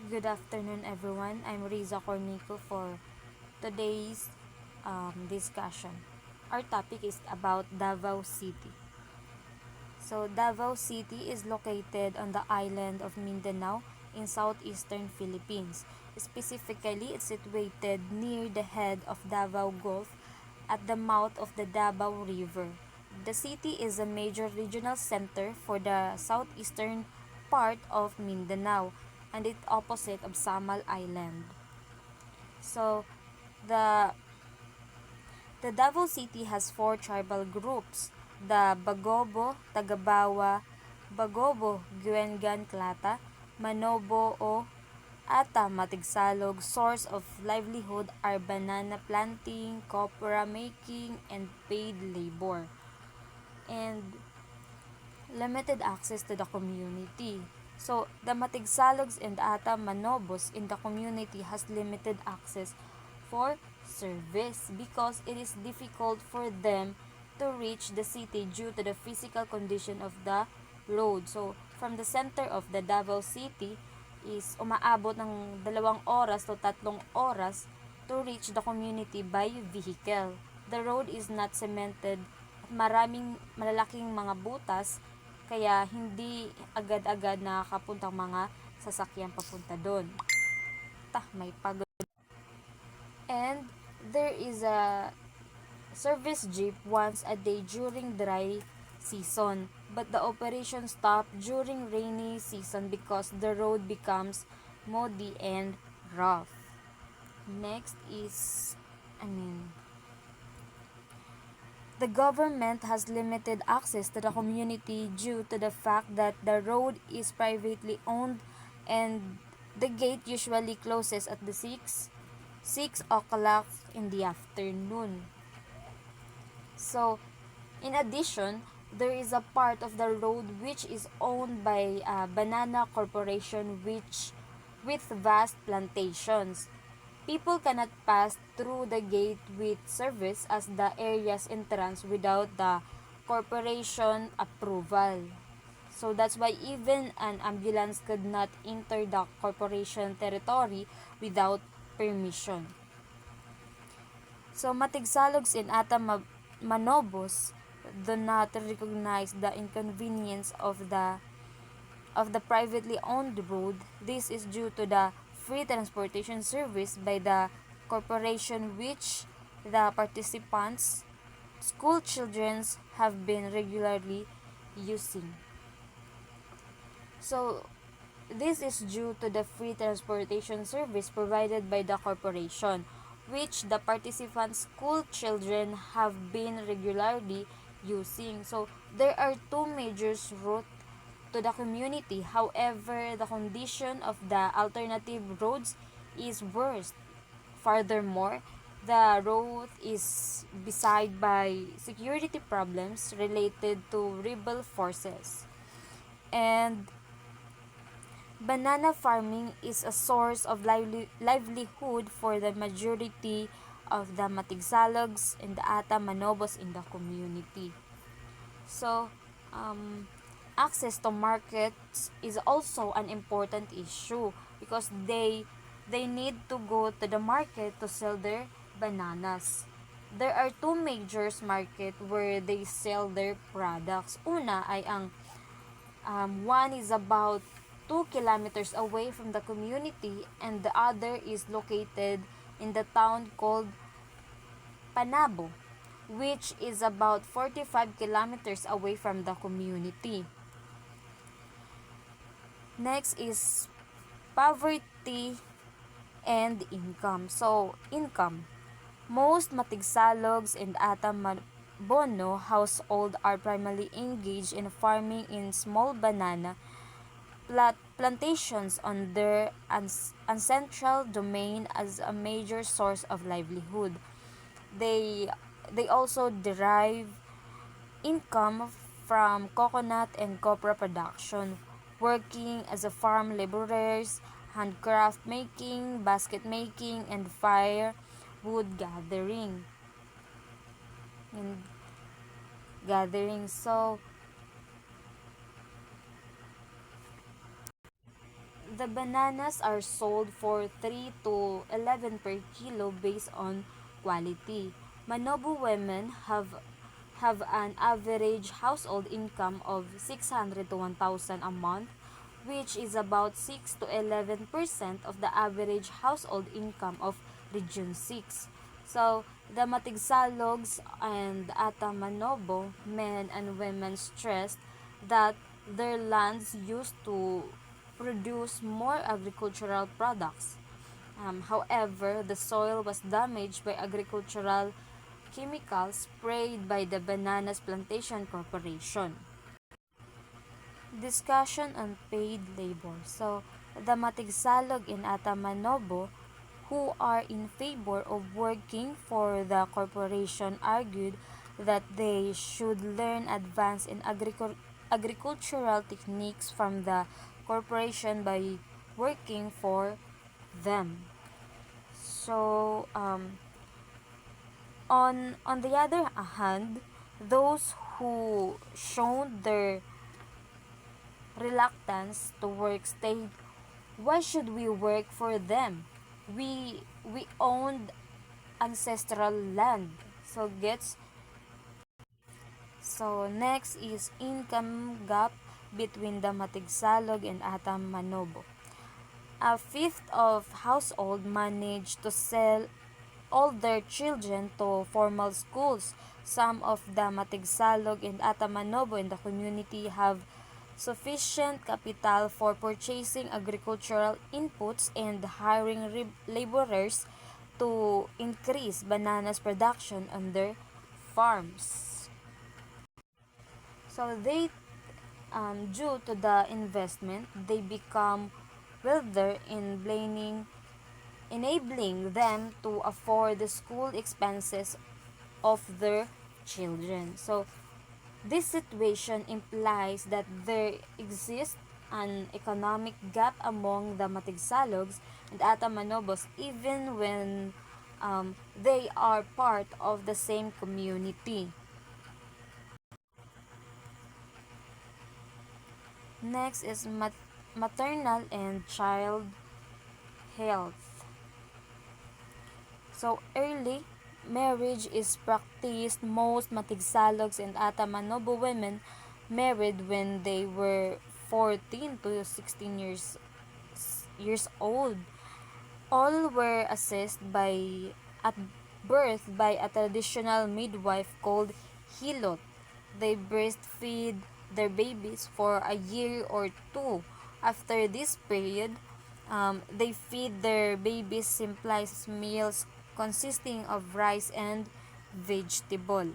Good afternoon, everyone. I'm Riza Cornico for today's discussion. Our topic is about Davao City. So, Davao City is located on the island of Mindanao in southeastern Philippines. Specifically, it's situated near the head of Davao Gulf at the mouth of the Davao River. The city is a major regional center for the southeastern part of Mindanao and it opposite of Samal Island. So, the the Davao City has four tribal groups: the Bagobo, Tagabawa, Bagobo, Guengan Klata, Manobo o Ata Matigsalog. Source of livelihood are banana planting, copra making, and paid labor. And limited access to the community. So, the Matigsalogs and Ata Manobos in the community has limited access for service because it is difficult for them to reach the city due to the physical condition of the road. So, from the center of the Davao City is umaabot ng 2 oras to 3 oras to reach the community by vehicle. The road is not cemented at maraming malalaking mga butas kaya hindi agad-agad nakakapuntang mga sasakyan papunta doon. May pagod. And there is a service jeep once a day during dry season, but the operation stopped during rainy season because the road becomes muddy and rough. Next is, I mean, the government has limited access to the community due to the fact that the road is privately owned and the gate usually closes at the 6 o'clock in the afternoon. So, in addition, there is a part of the road which is owned by Banana Corporation which with vast plantations. People cannot pass through the gate with service as the area's entrance without the corporation approval. So that's why even an ambulance could not enter the corporation territory without permission. So Matigsalogs and Ata Manobos do not recognize the inconvenience of the privately owned road. This is due to the free transportation service by the corporation which the participants, school children, have been regularly using. So, this is due to the free transportation service provided by the corporation, which the participants' school children have been regularly using. So, there are two major routes to the community. However, the condition of the alternative roads is worse. Furthermore, the road is beset by security problems related to rebel forces. And banana farming is a source of livelihood for the majority of the Matigsalogs and the Ata Manobos in the community. So, access to markets is also an important issue because they need to go to the market to sell their bananas. There are two major market where they sell their products. Una ay ang one is about 2 kilometers away from the community and the other is located in the town called Panabo, which is about 45 kilometers away from the community. Next is poverty and income. So, income. Most Matigsalogs and Bono household are primarily engaged in farming in small banana plantations on their ancestral domain as a major source of livelihood. They they also derive income from coconut and copra production, working as a farm laborers, handcraft making, basket making, and firewood And gathering. So The bananas are sold for 3 to 11 per kilo based on quality. Manobo women have an average household income of 600 to 1,000 a month, which is about 6 to 11% of the average household income of Region 6. So, the Matigsalogs and Atamanobo men and women stressed that their lands used to produce more agricultural products. However, the soil was damaged by agricultural chemicals sprayed by the Bananas Plantation Corporation. Discussion on paid labor. So, the Matigsalog in Atamanobo, who are in favor of working for the corporation, argued that they should learn advanced in agricultural techniques from the corporation by working for them. So, on the other hand, those who shown their reluctance to work state, why should we work for them? We owned ancestral land. So gets so next is income gap between the Matigsalog and Atam Manobo. A fifth of household managed to sell all their children to formal schools. Some of the Matigsalog and Atamanobo in the community have sufficient capital for purchasing agricultural inputs and hiring laborers to increase bananas production on their farms. So due to the investment, they become wealthier in enabling them to afford the school expenses of their children. So this situation implies that there exists an economic gap among the Matigsalogs and Atamanobos even when they are part of the same community. Next is maternal and child health. So early marriage is practiced. Most Matigsalogs and Atamanobo women married when they were 14 to 16 years old. All were assessed at birth by a traditional midwife called Hilot. They breastfeed their babies for a year or two. After this period, they feed their babies simple meals consisting of rice and vegetable.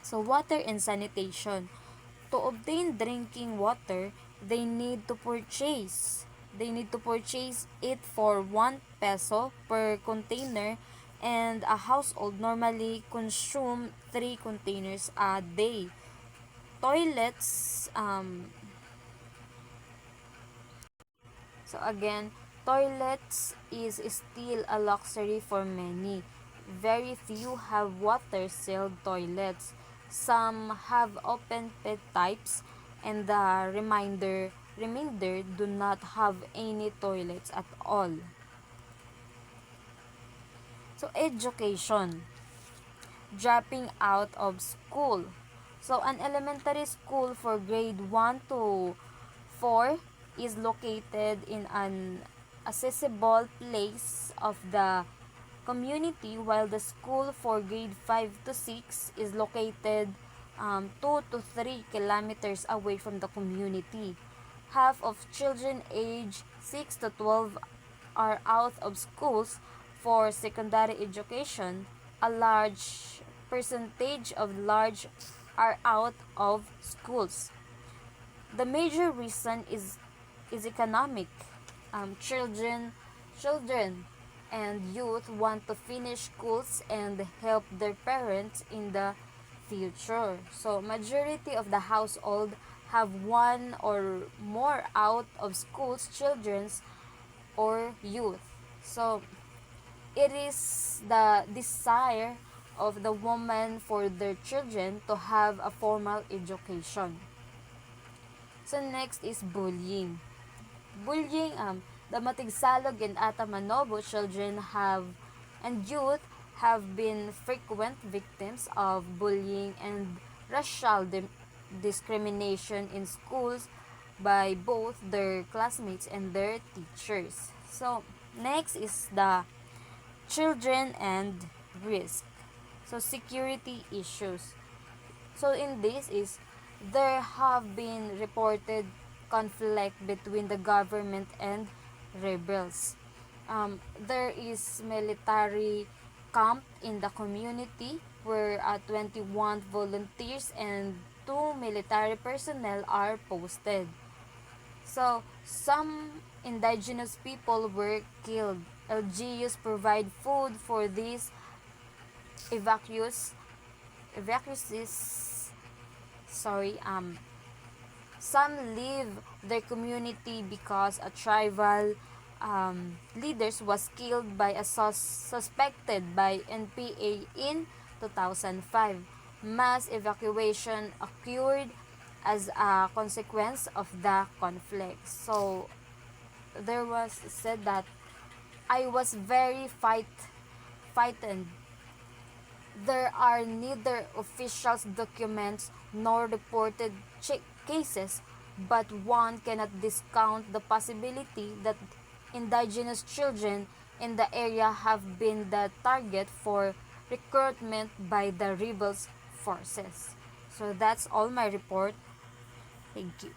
So water and sanitation. To obtain drinking water, they need to purchase. They need to purchase it for 1 peso per container, and a household normally consume 3 containers a day. Toilets, so again, toilets is still a luxury for many. Very few have water-sealed toilets. Some have open pit types, and the remainder do not have any toilets at all. So education, dropping out of school. So an elementary school for grade 1 to 4 is located in an accessible place of the community, while the school for grade 5 to 6 is located 2 to 3 kilometers away from the community. Half of children age 6 to 12 are out of schools for secondary education. A large percentage of large are out of schools. The major reason is economic. Children and youth want to finish schools and help their parents in the future. So majority of the household have one or more out of schools children's or youth. So it is the desire of the woman for their children to have a formal education. So next is bullying. bullying, the Matigsalog and Atamanobo children have and youth have been frequent victims of bullying and racial discrimination in schools by both their classmates and their teachers. So, next is the children and risk. So, security issues. So, in this is there have been reported conflict between the government and rebels. There is military camp in the community where 21 volunteers and 2 military personnel are posted. So, some indigenous people were killed. LGUs provide food for these evacuees. Evacuees. Sorry. Some leave their community because a tribal leaders was killed by a suspected by NPA in 2005. Mass evacuation occurred as a consequence of the conflict. So there was said that I was very frightened. There are neither official documents nor reported cases, but one cannot discount the possibility that indigenous children in the area have been the target for recruitment by the rebels forces. So that's all my report. Thank you.